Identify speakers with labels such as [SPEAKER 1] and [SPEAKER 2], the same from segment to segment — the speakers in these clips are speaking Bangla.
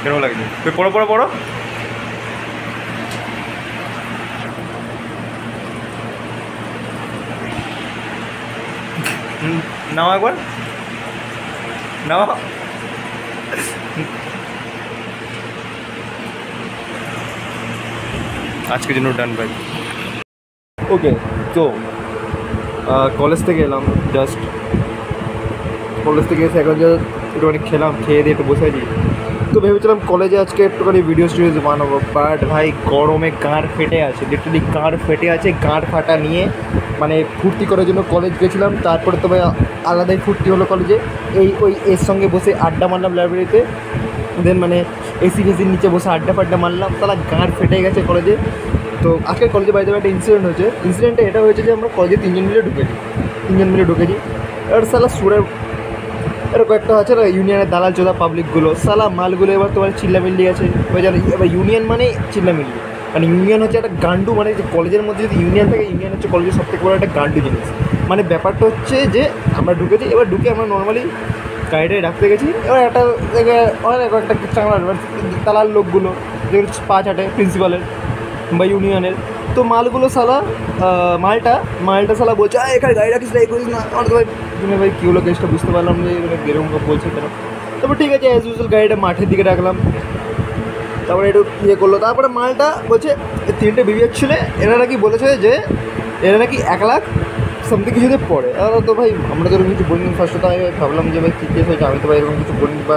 [SPEAKER 1] কেমন লাগছে? তুই পড়ো পড়ো পড়ো। নাও একবার নাও। আজকের জন্য ডান ভাই। ওকে, তো কলেজ থেকে এলাম জাস্ট। কলেজ থেকে এসে এখন জাস্ট একটুখানি খেলাম, খেয়ে দিয়ে একটু বসে আছি। তো ভেবেছিলাম কলেজে আজকে একটুখানি ভিডিও সিরিজ বানাবো, বাট ভাই গরমে গাঁড় ফেটে আছে, লিটারালি গাঁড় ফেটে আছে। গাঁড় ফাটা নিয়ে মানে ফুর্তি করার জন্য কলেজ গেছিলাম। তারপরে তো ভাই আলাদাই ফুর্তি হলো কলেজে। ওই এর সঙ্গে বসে আড্ডা মারলাম লাইব্রেরিতে, দেন মানে এসি ফেসির নিচে বসে আড্ডা ফাড্ডা মারলাম। তাহলে গাঁড় ফেটে গেছে কলেজে। তো আজকে কলেজে বাইরে একটা ইনসিডেন্ট হয়েছে। ইনসিডেন্টটা এটা হয়েছে যে আমরা কলেজে তিনজন মিলে ঢুকেছি। এবার সালা সুরে এরকম একটা আছে না ইউনিয়নের দালাল চোদা পাবলিকগুলো, সালা মালগুলো এবার তোমার চিল্লামিল্লি আছে। এবার ইউনিয়ন মানে চিল্লামিল্লি, মানে ইউনিয়ন হচ্ছে একটা গান্ডু। মানে যে কলেজের মধ্যে যদি ইউনিয়ন থাকে, ইউনিয়ন হচ্ছে কলেজের সবথেকে বড় একটা গান্ডু জিনিস। মানে ব্যাপারটা হচ্ছে যে আমরা ঢুকেছি, এবার ঢুকে আমরা নর্মালি গাড়িটাই রাখতে গেছি। এবার একটা একটা চাংড়া দালাল লোকগুলো যেগুলো পা চাটে প্রিন্সিপালের বা ইউনিয়নের, তো মালগুলো সালা মালটা সালা বলছে এখানে গাড়ি রাখিস না, এই করিস না। আমার তো ভাই ভাই কী হলো কেসটা বুঝতে পারলাম যে এরকম বলছে কেন। তারপর ঠিক আছে, অ্যাজ ইউজুয়াল গাড়িটা মাঠের দিকে রাখলাম। তারপরে একটু ইয়ে করলো। তারপরে মালটা বলছে তিনটে বিবিএর ছেলে, এরা নাকি বলেছে যে এরা নাকি 1 লাখ সামথিং কিছুতে পড়ে। এবার তো ভাই আমরা তো এরকম কিছু বলিনি। ফার্স্টে তো আমি ভাবলাম যে ভাই কী কেস হয়েছে, আমি তো ভাই এরকম কিছু বলিনি বা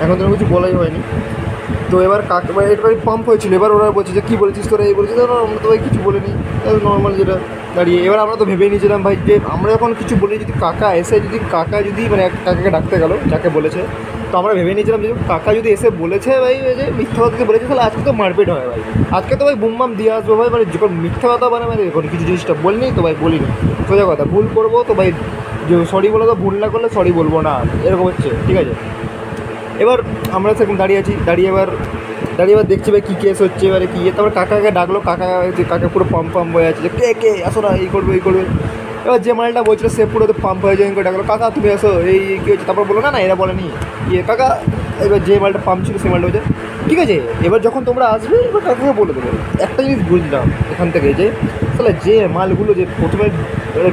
[SPEAKER 1] এখন তো কিছু বলাই হয়নি। তো এবার একটুখানি পাম্প হয়েছিল। এবার ওরা বলছে যে কী বলেছিস তোরা, এই বলেছিস। আমরা তো ভাই কিছু বলিনি, নর্মাল যেটা দাঁড়িয়ে। এবার আমরা তো ভেবেই নিয়েছিলাম ভাই যে আমরা যখন কিছু বলি, যদি কাকা যদি মানে কাকাকে ডাকতে গেল যাকে বলেছে, তো আমরা ভেবে নিয়েছিলাম যে কাকা যদি এসে বলেছে ভাই যে মিথ্যা কথা বলেছে, তাহলে আজকে তো মারপিট হয় ভাই। আজকে তো ভাই বুমবাম দিয়ে আসবো ভাই। মানে যখন মিথ্যা কথা মানে এখন কিছু জিনিসটা বলিনি তো ভাই বলিনি, সোজা কথা। ভুল করবো তো ভাই যে সরি বলে, তো ভুল না করলে সরি বলবো না, এরকম হচ্ছে, ঠিক আছে। এবার আমরা সেরকম দাঁড়িয়ে এবার দেখছি ভাই কী কেস হচ্ছে, এবারে কী। তারপর কাকাকে ডাকলো, কাকা পুরো পাম্প হয়ে আছে যে কে আসো না, এই করবে। এবার যে মালটা বলছিল সে পুরো তো পাম্প হয়ে যায়, ডাকলো কাকা তুমি আসো, এই কী হচ্ছে। তারপর বলো না এরা বলেনি কাকা। এবার যে মালটা পাম্প ছিল সে মালটা বলছে ঠিক আছে, এবার যখন তোমরা আসবে এবার কাকাকে বলে দেবে। একটা জিনিস বুঝলাম এখান থেকে যে তাহলে যে মালগুলো যে প্রথমে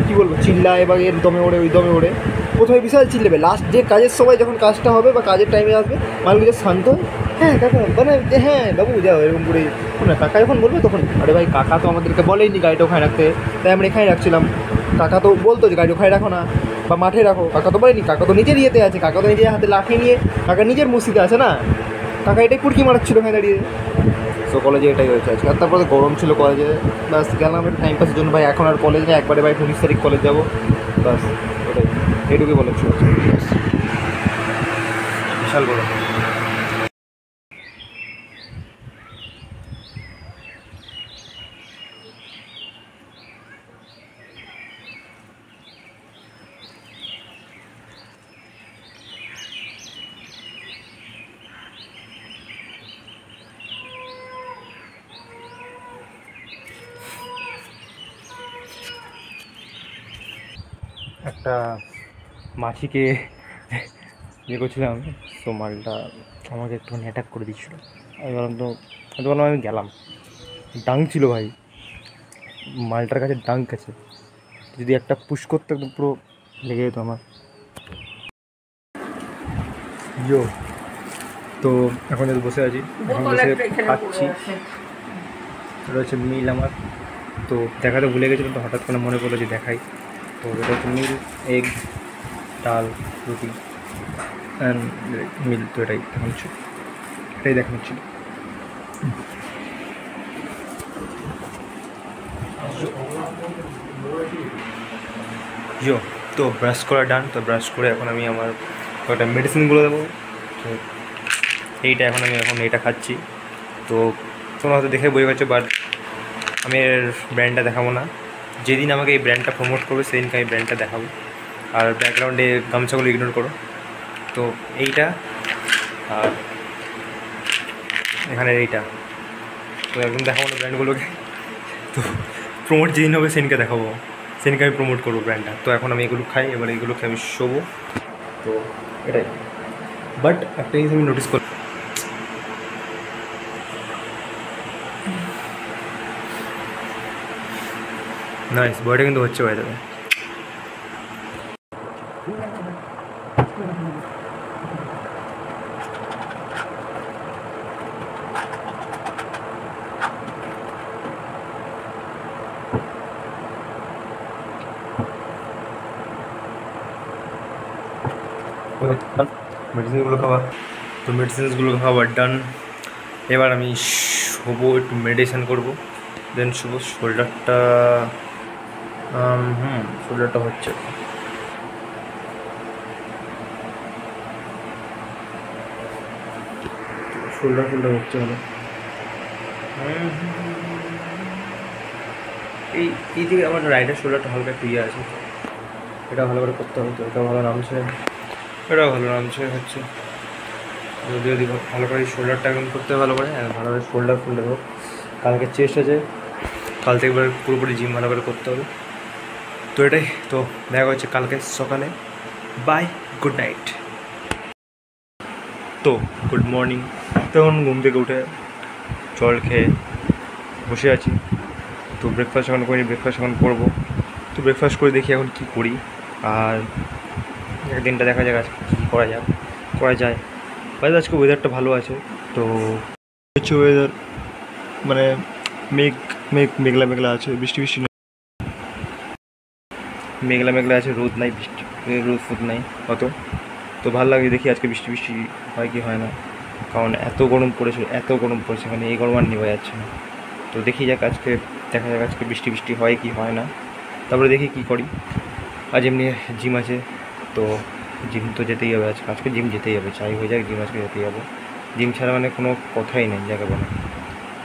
[SPEAKER 1] কী বলবো চিল্লায়, এবার এর দমে ওড়ে ওই দমে ওড়ে, প্রথমে বিশাল চিল্লেবে, লাস্ট যে কাজের সময় যখন কাজটা হবে বা কাজের টাইমে আসবে মালগুলো শান্ত হয়। হ্যাঁ কাকা মানে হ্যাঁ বাবু যাও, এরকম করে না। কাকা যখন বলবে তখন আরে ভাই কাকা তো আমাদেরকে বলেইনি গাড়িটা ওখানে রাখতে, তাই আমরা এখানে রাখছিলাম। কাকা তো বলতো যে গাড়ি ওখানে রাখো না বা মাঠে রাখো, কাকা তো বলেনি। কাকা তো নিজের ইয়েতে আছে, কাকা তো নিজের হাতে লাঠি নিয়ে কাকা নিজের মুসিতে আছে না, কাকা এটাই কুড়কি মারাচ্ছিল ওখানে দাঁড়িয়ে। সো কলেজে এটাই হয়েছে আজকে। আর তারপরে গরম ছিল কলেজে, ব্যাস গেলাম একটু টাইম পাসের জন্য ভাই। এখন আর কলেজ নেই, একবারে ভাই 19 তারিখ কলেজ যাবো, ব্যাস ওটাই, এটুকুই বলেছিল। বিশাল গরম। একটা মাছিকে ইয়ে করছিলাম, তো মালটা আমাকে একটুখানি অ্যাটাক করে দিচ্ছিলো। আমি বললাম আমি গেলাম। ডাং ছিল ভাই, মালটার কাছে ডাং আছে, যদি একটা পুশ করতে একদম পুরো লেগে যেত আমার। ইয়ো, তো এখন যদি বসে আছি, এখন বসে খাচ্ছি। এটা হচ্ছে মিল আমার, তো দেখাতে ভুলে গেছিলাম, তো হঠাৎ করে মনে পড়লো যে দেখাই। তো এটা হচ্ছে মিল, এগ, ডাল, রুটি অ্যান্ড মিল। তো এটাই দেখানো ছিল। তো ব্রাশ করা ডান। তো ব্রাশ করে এখন আমি আমার কয়েকটা মেডিসিনগুলো দেবো। তো এখন আমি এটা খাচ্ছি। তো তোমরা হয়তো দেখে বই গেছো, বাট আমি এর ব্র্যান্ডটা দেখাবো না। যেদিন আমাকে এই ব্র্যান্ডটা প্রমোট করবে সেদিনকে আমি ব্র্যান্ডটা দেখাবো। আর ব্যাকগ্রাউন্ডে গামছাগুলো ইগনোর করো। তো এইটা আর এখানে এইটা, তো একদম দেখাবো না ব্র্যান্ডগুলোকে। তো প্রমোট যেদিন হবে সেদিনকে দেখাবো, সেদিনকে আমি প্রমোট করবো ব্র্যান্ডটা। তো এখন আমি এগুলো খাই, এবার এগুলো খেয়ে আমি শোবো। তো এটাই। বাট একটা জিনিস আমি নোটিস করি, নাইস বডিটা কিন্তু হচ্ছে হয়ে যাবে। মেডিসিনগুলো খাওয়া, তো মেডিসিনসগুলো খাওয়া ডান। এবার আমি শোবো, একটু মেডিটেশন করবো, দেন শুভ। শোল্ডারটা শোল্ডারটা হচ্ছে, শোল্ডার হচ্ছে হলো এই দিকে আমার রাইডার শোল্ডারটা হালকা একটু ইয়ে আছে, এটা ভালো করে করতে হবে। তো এটা ভালো নামছে, এটাও ভালো নামছে হচ্ছে। যদি ভালো করে শোল্ডারটা এখন করতে হবে ভালো করে, ভালো করে শোল্ডার ফুলে দেবো। কালকে চেস্ট আছে, কাল থেকে এবার পুরোপুরি জিম ভালো করে করতে হবে। তো এটাই, তো দেখা হচ্ছে কালকে সকালে। Bye, good night. তো গুড মর্নিং। তখন ঘুম থেকে উঠে জল খেয়ে বসে আছি। তো ব্রেকফাস্ট এখন করিনি, ব্রেকফাস্ট এখন করবো। তো ব্রেকফাস্ট করে দেখি এখন কী করি, আর একদিনটা দেখা যাক আজকে কী করা যায়। বাইরে আজকে ওয়েদারটা ভালো আছে। তো হচ্ছে ওয়েদার মানে মেঘলা মেঘলা আছে, বৃষ্টি নেই, মেঘলা আছে, রোদ নাই, রোদ নাই অত। তো ভালো লাগে, দেখি আজকে বৃষ্টি হয় কি হয় না, কারণ এত গরম পড়েছে মানে এই গরম আর নেওয়া যাচ্ছে না। তো দেখা যাক আজকে বৃষ্টি হয় কি হয় না, তারপরে দেখি কি করি। আজ এমনি জিম আছে, তো জিম তো যেতেই হবে আজকে জিম যেতেই হবে, চাই হয়ে যাক জিম আজকে যেতেই হবে। জিম ছাড়া মানে কোনো কথাই নেই যাকে বলে।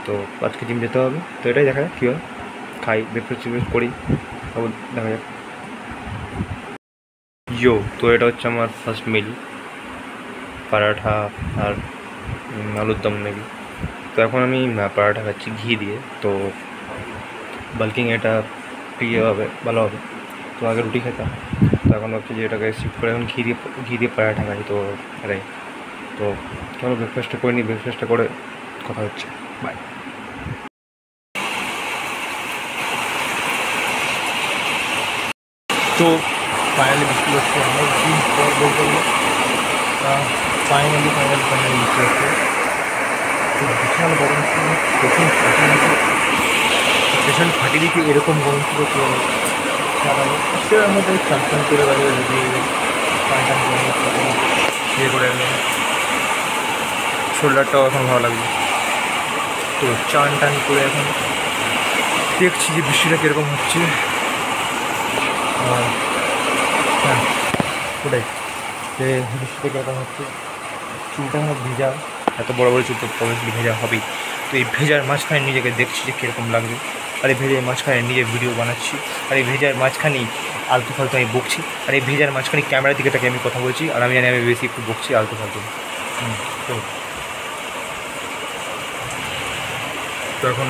[SPEAKER 1] তো আজকে জিম যেতে হবে। তো এটাই দেখা যাক কী হয়, খাই, ব্রেকফাস্ট করি, তারপর দেখা যাক। তো এটা হচ্ছে আমার ফার্স্ট মিল, পরাঠা আর আলুর দম নাকি। তো এখন আমি পরাঠা খাচ্ছি ঘি দিয়ে, তো বাল্কিং এটা প্রিয় হবে, ভালো হবে। তো আগে রুটি খেতাম, তো এখন ভাবছি যে এটাকে শিফট করে এখন ঘি দিয়ে পরাঠা খাই। তো এটাই, তো চলো ব্রেকফাস্টটা করে নিই, ব্রেকফাস্টটা করে কথা হচ্ছে, বাই। তো ফাইনালি বৃষ্টি হচ্ছে, অনেকদিন পর বলতে গেলে ফাইনালি বৃষ্টি হচ্ছে। তো বিশাল গরম ছিল, পেছন ফাটিয়ে দিতে এরকম গরম ছিল। তো সেটার মধ্যে চান করে বেড়ে যদি ইয়ে করে একদম শোল্ডারটাও এখন ভালো লাগবে। তো চান করে এখন দেখছি যে বৃষ্টিটা কীরকম হচ্ছে। হ্যাঁ ওটাই, যে বৃষ্টিটা কীরকম হচ্ছে। চুলটা এখন ভেজা, এত বড় চুল তো প্রবলেমলি ভেজা হবেই। তো এই ভেজার মাঝখানে নিজেকে দেখছি যে কীরকম লাগবে, আর এই ভেজার মাঝখানে নিজে ভিডিও বানাচ্ছি, আর এই ভেজার মাঝখানেই আলতু ফালতু আমি বকছি, আর এই ভেজার মাঝখানে ক্যামেরার দিকে তাকে আমি কথা বলছি, আর আমি জানি আমি বেশি একটু বকছি আলতু ফালতু। তো এখন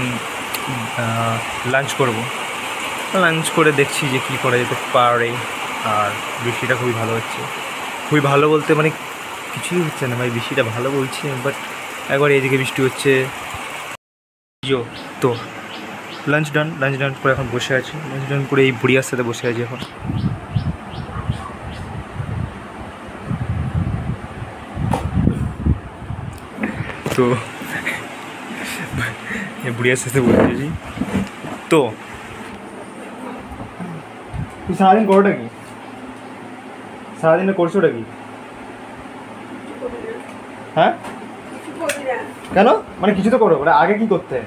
[SPEAKER 1] লাঞ্চ করে দেখছি যে কী করা যেতে পারে। আর বৃষ্টিটা খুবই ভালো হচ্ছে, খুবই ভালো বলতে মানে কিছুই হচ্ছে না ভাই, বৃষ্টিটা ভালো বলছে, বাট একবার এইদিকে বৃষ্টি হচ্ছে। তো লাঞ্চ ডান করে এখন বসে আছি, লাঞ্চ ডান করে এই বুড়িয়ার সাথে বসে আছি এখন। তো এই বুড়িয়ার সাথে বসে আছি। তো তুই সারাদিন করোটা কি, সারাদিনে করছোটা কি? হ্যাঁ কেন, মানে কিছু তো করো, মানে আগে কি করতে,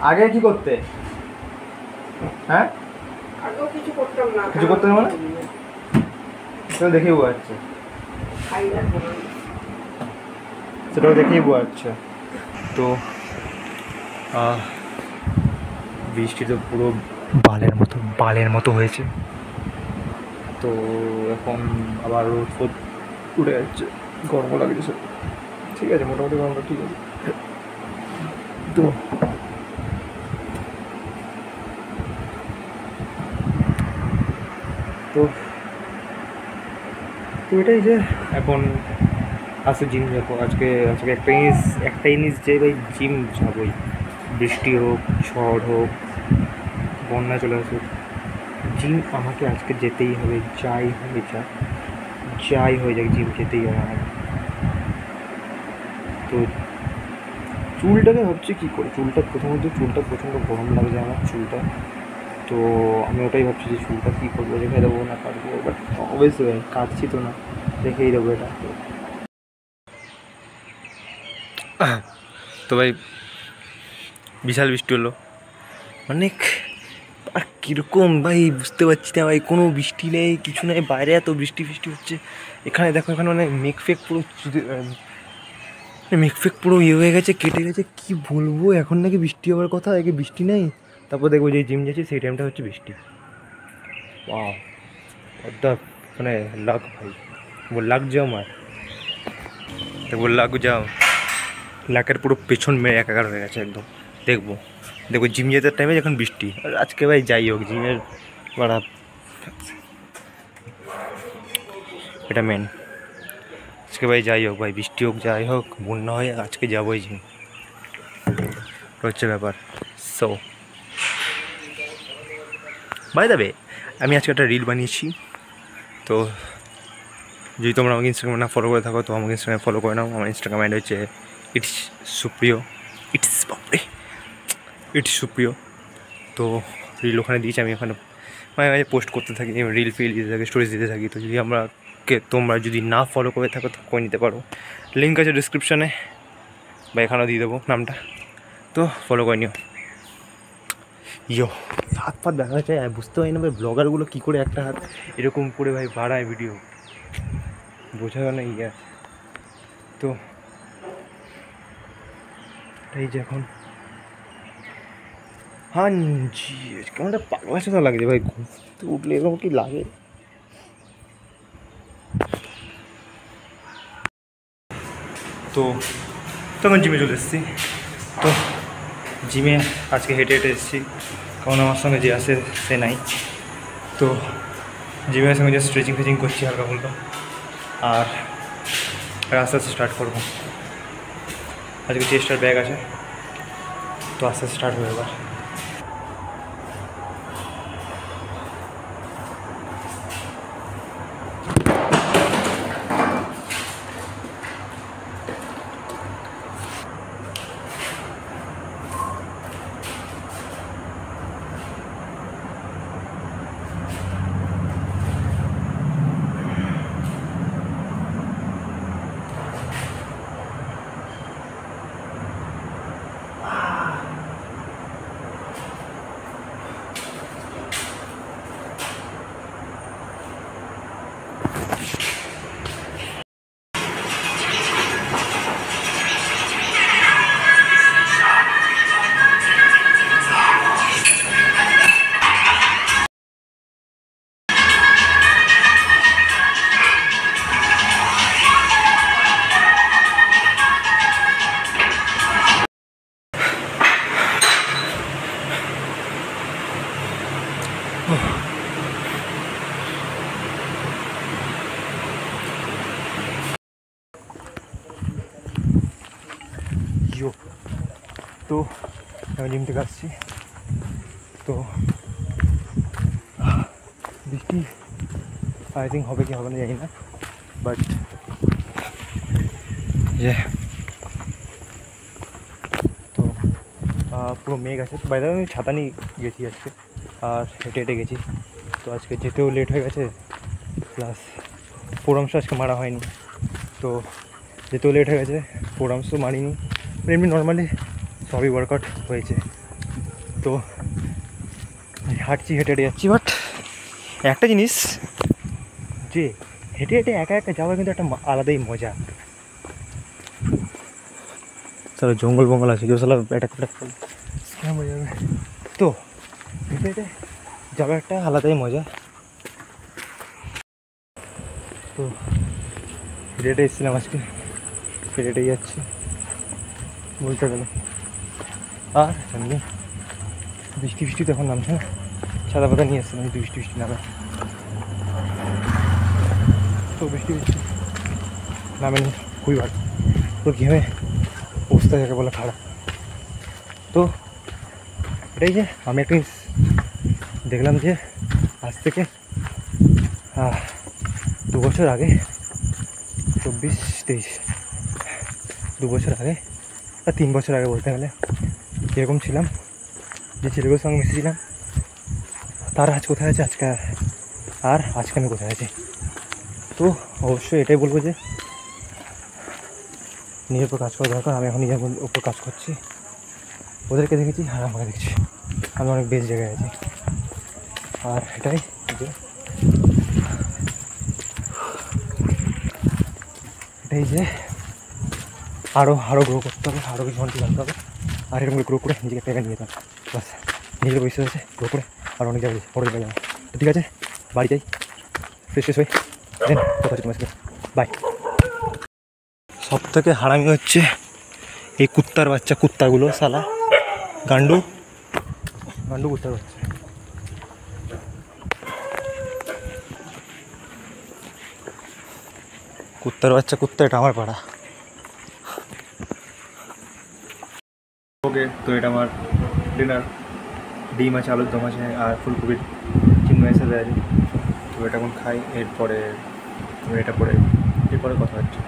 [SPEAKER 1] আগে কি করতে? হ্যাঁ কিছু করতে না, মানে সেটাও দেখেই বোঝা যাচ্ছে, সেটাও দেখেই বোঝা যাচ্ছে। তো বৃষ্টি তো পুরো বালের মতো হয়েছে। তো এখন আবার রোদ ফোদ উঠে যাচ্ছে, গরমও লাগছে সব, ঠিক আছে মোটামুটি গরমটা ঠিক আছে। তো তো এটাই যে এখন আসে জিম যাবো আজকে আজকে একটা জিনিস যে ভাই জিম যাবোই, বৃষ্টি হোক ঝড় হোক বন্যা চলে আসুক, জিম আমাকে আজকে যেতেই হবে, যাই হবে যাই হয়ে যাক জিম যেতেই হবে আমার। তো চুলটাকে ভাবছি কী করে, চুলটা প্রথমত চুলটা প্রচণ্ড গরম লাগছে আমার চুলটা, তো আমি ওটাই ভাবছি যে চুলটা কী করবো, রেখে দেবো না কাটবো, বাট অবশ্যই কাটছি তো না, রেখেই দেবো এটা। তো ভাই বিশাল বৃষ্টি হলো অনেক, আর কীরকম ভাই বুঝতে পারছি না ভাই, কোনো বৃষ্টি নেই কিছু নেই, বাইরে এত বৃষ্টি হচ্ছে, এখানে দেখো এখানে মানে মেঘফেক পুরো ইয়ে হয়ে গেছে, কেটে গেছে, কি বলবো, এখন নাকি বৃষ্টি হওয়ার কথা, আগে বৃষ্টি নেই, তারপর দেখবো যে জিম যাচ্ছি সেই টাইমটা হচ্ছে বৃষ্টি। ওয়াও মানে লাগ ভাই, वो लग जाओ আমার, দেখবো লাগ যাও, লাকের পুরো পেছন মেয়ে একাকার হয়ে গেছে একদম। দেখবো জিম যেতে টাইমে যখন বৃষ্টি, আর আজকে ভাই যাই হোক জিমের বাড়া, এটা মেন, আজকে ভাই যাই হোক ভাই, বৃষ্টি হোক যাই হোক বন্যা হয় আজকে যাবোই জিম, হচ্ছে ব্যাপার। সো বাই দ্য ওয়ে, আমি আজকে একটা রিল বানিয়েছি, তো যদি তোমরা আমাকে ইনস্টাগ্রামে না ফলো করে থাকো তো আমাকে ইনস্টাগ্রামে ফলো করে নাও। আমার ইনস্টাগ্রাম আইডি হচ্ছে ইটস সুপ্রিয়। তো রিল ওখানে দিয়েছি, আমি ওখানে মাঝে মাঝে পোস্ট করতে থাকি, রিল ফিল দিতে থাকি, স্টোরিজ দিতে থাকি। তো যদি তোমরা যদি না ফলো করে থাকো তো করে নিতে পারো, লিঙ্ক আছে ডিসক্রিপশানে বা এখানেও দিয়ে দেবো নামটা, তো ফলো করে নিও। হাত ফাত দেখা যাচ্ছে, বুঝতে পারি না ভাই ব্লগারগুলো কী করে একটা হাত এরকম করে ভাই বাড়ায় ভিডিও, বোঝা গেল না ইয়ে। তো এই যে এখন জি কেমনটা পাগলা সাথে লাগছে ভাই, ঘুরতে উঠলে এরকম কি লাগে। তো তখন জিমে চলে এসেছি, তো জিমে আজকে হেঁটে এসেছি, কারণ আমার সঙ্গে যে আসে সে নাই, তো জিমের সঙ্গে যে স্ট্রেচিং করছি হালকা ফুলকা, আর আস্তে আস্তে স্টার্ট করবো। আজকে চেস্টার ব্যাগ আছে, তো আস্তে আস্তে স্টার্ট হবে এবার। তো আমি জিম থেকে আসছি, তো বৃষ্টি আই থিঙ্ক হবে কি হবে না জানি না, বাট তো পুরো মেঘ আছে। তো বাইরে আমি ছাতা নিয়ে গেছি আজকে, আর হেঁটে গেছি, তো আজকে যেতেও লেট হয়ে গেছে, প্লাস ফোরামস আজকে মারা হয়নি, তো যেতেও লেট হয়ে গেছে, ফোরামস তো মারিনি, এমনি নর্মালি সবই ওয়ার্কআউট হয়েছে। তো হাঁটছি হেঁটে যাচ্ছি, বাট একটা জিনিস যে হেঁটে একা যাওয়ার কিন্তু একটা আলাদাই মজা। চলো জঙ্গল বঙ্গল আছে, কেউ সালা অ্যাটাক হয়ে যাবে, তো হেঁটে যাওয়ার একটা আলাদাই মজা। তো হেঁটে এসেছিলাম আজকে, হেঁটে যাচ্ছি বলতে গেলে, আর সামনে বৃষ্টি তো এখন নামছে না, ছাতা পাতা নিয়ে এসেছিলাম যদি বৃষ্টি নামে। তো বৃষ্টি হচ্ছে, নামে খুবই ভালো, তো ঘেমে অবস্থা যাকে বলে খারাপ। তো এটাই যে আমি একটা দেখলাম যে আজ থেকে 2 বছর আগে 24-23 2 বছর আগে বা 3 বছর আগে বলতে গেলে কীরকম ছিলাম, যে ছেলেগুলোর সঙ্গে মিশেছিলাম তারা আজ কোথায় আছে আজকে, আর আজকে আমি কোথায় আছি। তো অবশ্যই এটাই বলবো যে নিজের উপর কাজ করা দরকার। আমি এখন নিজের উপর কাজ করছি, ওদেরকে দেখেছি আর আমাকে দেখছি, আমি অনেক বেশ জায়গায় আছি। আর এটাই যে আরও গ্রো করতে হবে, আরও কিছু মানুষ জানতে হবে, আর এরকম গ্রো করে নিজেকে জায়গায় নিয়ে যেতে হবে। বাস নিজের বিশ্বাস আছে, গ্রো করে আর অনেক জায়গায় বড় জায়গায় যাবে। তো ঠিক আছে, বাড়ি যাই, ফ্রেশ হয়ে দেন কথা হচ্ছে তোমার সাথে, বাই। সব থেকে হারামি হচ্ছে এই কুত্তার বাচ্চা, কুত্তাগুলো শালা গান্ডু কুত্তার বাচ্চা। কুত্তা, এটা আমার পাড়া। ওকে, তো এটা আমার ডিনার, ডিম আছে, আলুর দম আছে আর ফুলকপির চিংড়ি সাথে আছে। তো এটা এখন খাই, এরপরে কথা হচ্ছে।